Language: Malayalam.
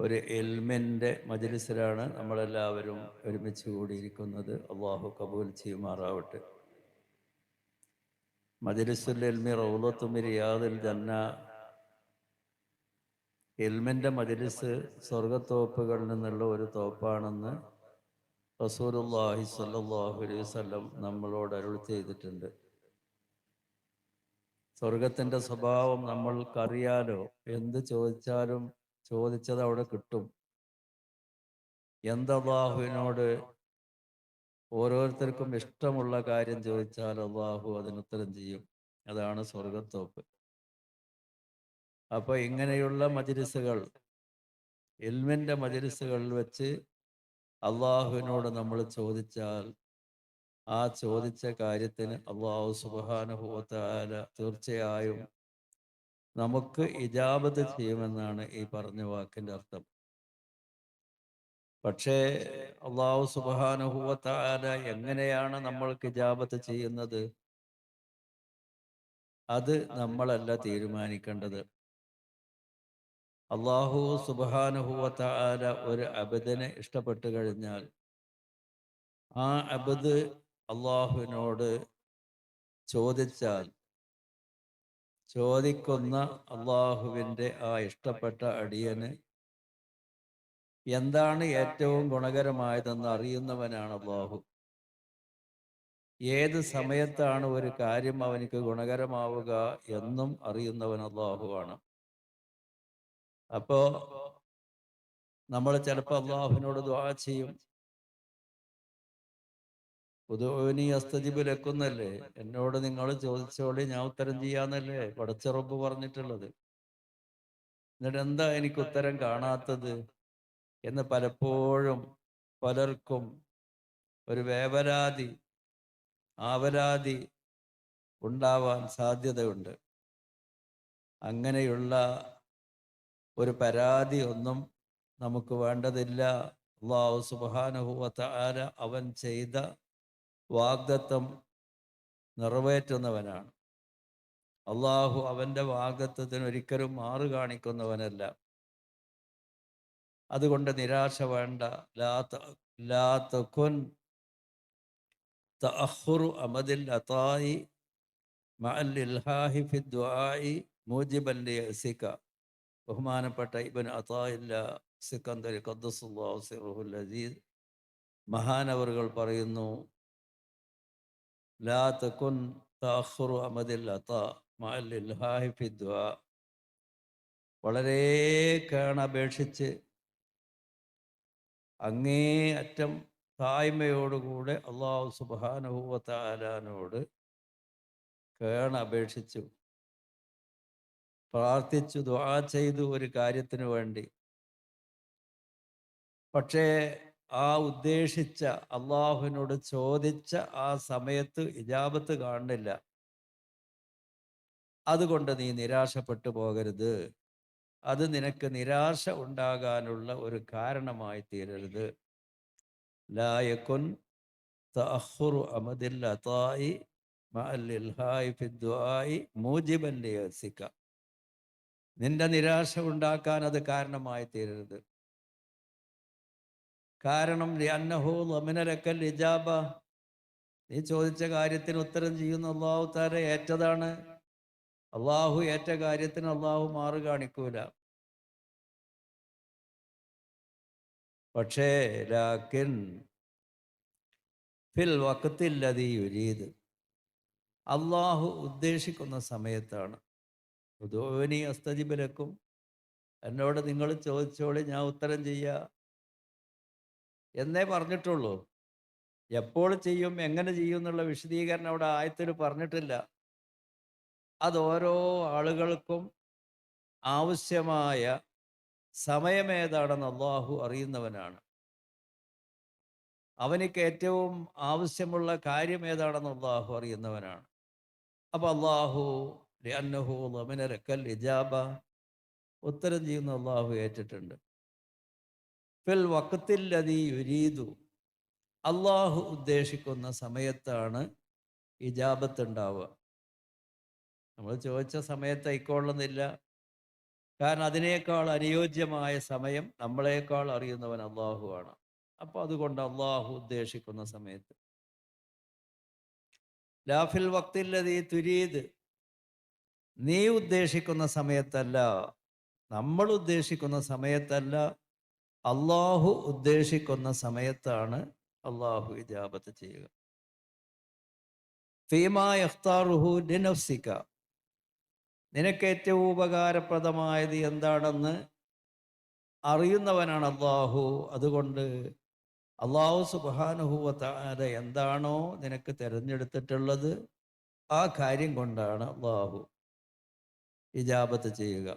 ഒരു ഇൽമിൻ്റെ മജ്‌ലിസിലാണ് നമ്മളെല്ലാവരും ഒരുമിച്ച് കൂടിയിരിക്കുന്നത്. അള്ളാഹു കബൂൽ ചെയ്യുമാറാവട്ടെ. മജ്‌ലിസുൽ ഇൽമി റൗളത്തു മിൻ റിയാദിൽ ജന്ന. ഇൽമിൻ്റെ മജ്‌ലിസ് സ്വർഗത്തോപ്പുകളിൽ നിന്നുള്ള ഒരു തോപ്പാണെന്ന് റസൂലുള്ളാഹി സ്വല്ലല്ലാഹു അലൈഹി വസല്ലം നമ്മളോട് അരുൾ ചെയ്തിട്ടുണ്ട്. സ്വർഗത്തിൻ്റെ സ്വഭാവം നമ്മൾക്കറിയാലോ. എന്ത് ചോദിച്ചാലും ചോദിച്ചത് അവിടെ കിട്ടും. അല്ലാഹുവിനോട് ഓരോരുത്തർക്കും ഇഷ്ടമുള്ള കാര്യം ചോദിച്ചാൽ അള്ളാഹു അതിനുത്തരം ചെയ്യും. അതാണ് സ്വർഗത്തോപ്പ്. അപ്പൊ ഇങ്ങനെയുള്ള മജ്‌ലിസുകൾ, ഇൽമിന്റെ മജ്‌ലിസുകളിൽ വെച്ച് അള്ളാഹുവിനോട് നമ്മൾ ചോദിച്ചാൽ ആ ചോദിച്ച കാര്യത്തിന് അള്ളാഹു സുബ്ഹാനഹു വ തആല തീർച്ചയായും നമുക്ക് ഇജാബത്ത് ചെയ്യുമെന്നാണ് ഈ പറഞ്ഞ വാക്കിന്റെ അർത്ഥം. പക്ഷേ അള്ളാഹു സുബ്ഹാനഹു വ തആല എങ്ങനെയാണ് നമ്മൾക്ക് ഇജാബത്ത് ചെയ്യുന്നത്? അത് നമ്മളല്ല തീരുമാനിക്കേണ്ടത്. അള്ളാഹു സുബ്ഹാനഹു വ തആല ഒരു അബ്ദിനെ ഇഷ്ടപ്പെട്ടു കഴിഞ്ഞാൽ ആ അബ്ദ് അള്ളാഹുവിനോട് ചോദിച്ചാൽ ചോദിക്കുന്ന അള്ളാഹുവിൻ്റെ ആ ഇഷ്ടപ്പെട്ട അടിയന് എന്താണ് ഏറ്റവും ഗുണകരമായതെന്ന് അറിയുന്നവനാണ് അള്ളാഹു. ഏത് സമയത്താണ് ഒരു കാര്യം അവനിക്ക് ഗുണകരമാവുക എന്നും അറിയുന്നവൻ അള്ളാഹുവാണ്. അപ്പോ നമ്മൾ ചിലപ്പോൾ അള്ളാഹുവിനോട് ദുആ ചെയ്യും. ഉദൂനി അസ്തജിബ് ലക്കുന്നല്ലേ, എന്നോട് നിങ്ങൾ ചോദിച്ചോളി ഞാൻ ഉത്തരം ചെയ്യാന്നല്ലേ പടച്ച റബ്ബ് പറഞ്ഞിട്ടുള്ളത്. എന്നിട്ട് എന്താ എനിക്ക് ഉത്തരം കാണാത്തത് എന്ന് പലപ്പോഴും പലർക്കും ഒരു വേവലാതി, ആവലാതി ഉണ്ടാവാൻ സാധ്യതയുണ്ട്. അങ്ങനെയുള്ള ഒരു പരാതി ഒന്നും നമുക്ക് വേണ്ടതില്ല. അല്ലാഹു സുബ്ഹാനഹു വ തആല അവൻ ചെയ്ത വാഗ്ദത്തം നിറവേറ്റുന്നവനാണ്. അള്ളാഹു അവൻ്റെ വാഗ്ദത്തത്തിന് ഒരിക്കലും മാറു കാണിക്കുന്നവനല്ല. അതുകൊണ്ട് നിരാശ വേണ്ട. ലാ തകുൻ തഅഖുറു അമദിൽ അതാഇ മഅൽ ഇൽഹാഹി ഫി ദുആഇ മൂജിബൻ ലിയസിക. ബഹുമാനപ്പെട്ട ഇബ്നു അതാഇല്ല സിക്കന്ദരി ഖദ്ദസുല്ലാഹു സിർറുൽ അസീസ് മഹാനവറുകൾ പറയുന്നു, ലാ തകുൻ തഅഖുറു അമദിൽ അതാ മഅൽ ഇൽഹാഹി ഫി ദുആ. വളരെ കേണപേക്ഷിച്ച് അങ്ങേ അറ്റം താഴ്മയോടുകൂടെ അള്ളാഹു സുബ്ഹാനഹു വ തആലയോട് കേണപേക്ഷിച്ചു പ്രാർത്ഥിച്ചു ദുആ ചെയ്തു ഒരു കാര്യത്തിന് വേണ്ടി. പക്ഷേ ആ ഉദ്ദേശിച്ച അള്ളാഹുവിനോട് ചോദിച്ച ആ സമയത്ത് ഇജാബത്ത് കാണുന്നില്ല. അതുകൊണ്ട് നീ നിരാശപ്പെട്ടു പോകരുത്. അത് നിനക്ക് നിരാശ ഉണ്ടാകാനുള്ള ഒരു കാരണമായി തീരരുത്. ലാ യകുൻ തഅഖുറു അമദിൽ അതാഇ മഅൽ ഇൽഹായി ഫി ദുആഇ മൂജിബൻ ലിയസിക. നിന്റെ നിരാശ ഉണ്ടാക്കാൻ അത് കാരണമായി തീരരുത്. കാരണം ലിഅന്നഹു ളമിന ലക്കൽ ഇജാബ. നീ ചോദിച്ച കാര്യത്തിന് ഉത്തരം ചെയ്യുന്ന അല്ലാഹു തആല ഏറ്റതാണ്. അള്ളാഹു ഏറ്റ കാര്യത്തിന് അള്ളാഹു മാറു കാണിക്കൂല. പക്ഷേ ലാകിൻ ഫിൽ വഖ്തില്ലദീ യുരീദ്, അള്ളാഹു ഉദ്ദേശിക്കുന്ന സമയത്താണ്. ഉദൂനി അസ്തജിബ് ലക്കും, എന്നോട് നിങ്ങൾ ചോദിച്ചോളി ഞാൻ ഉത്തരം ചെയ്യാ എന്നേ പറഞ്ഞിട്ടുള്ളൂ. എപ്പോൾ ചെയ്യും എങ്ങനെ ചെയ്യും എന്നുള്ള വിശദീകരണം അവിടെ ആയത്തിൽ പറഞ്ഞിട്ടില്ല. അത് ഓരോ ആളുകൾക്കും ആവശ്യമായ സമയമേതാണെന്ന് അള്ളാഹു അറിയുന്നവനാണ്. അവനിക്ക് ഏറ്റവും ആവശ്യമുള്ള കാര്യം ഏതാണെന്ന് അള്ളാഹു അറിയുന്നവനാണ്. അപ്പൊ അള്ളാഹു ലിഅന്നഹു ളമിന ലക്കൽ ഇജാബ, ഉത്തരം ചെയ്യുന്ന അള്ളാഹു ഏറ്റിട്ടുണ്ട്. ഫിൽ വഖ്തില്ലദീ യുരീദു, അള്ളാഹു ഉദ്ദേശിക്കുന്ന സമയത്താണ് ഇജാബത്ത് ഉണ്ടാവുക. നമ്മൾ ചോദിച്ച സമയത്ത് ആയിക്കൊള്ളുന്നില്ല. കാരണം അതിനേക്കാൾ അനുയോജ്യമായ സമയം നമ്മളെക്കാൾ അറിയുന്നവൻ അള്ളാഹുവാണ്. അപ്പോൾ അതുകൊണ്ട് അള്ളാഹു ഉദ്ദേശിക്കുന്ന സമയത്ത്, ലാഫിൽ വക്തില്ലതീ തുരീദ്, നീ ഉദ്ദേശിക്കുന്ന സമയത്തല്ല, നമ്മൾ ഉദ്ദേശിക്കുന്ന സമയത്തല്ല, അള്ളാഹു ഉദ്ദേശിക്കുന്ന സമയത്താണ് അള്ളാഹു ഇജാബത്ത് ചെയ്യുക. ഫീമാ യഖ്താറുഹു ലിനഫ്സിക, നിനക്ക് ഏറ്റവും ഉപകാരപ്രദമായത് എന്താണെന്ന് അറിയുന്നവനാണ് അള്ളാഹു. അതുകൊണ്ട് അള്ളാഹു സുബ്ഹാനഹു വ തആല എന്താണോ നിനക്ക് തിരഞ്ഞെടുത്തിട്ടുള്ളത് ആ കാര്യം കൊണ്ടാണ് അള്ളാഹു ഇജാബത്ത് ചെയ്യുക.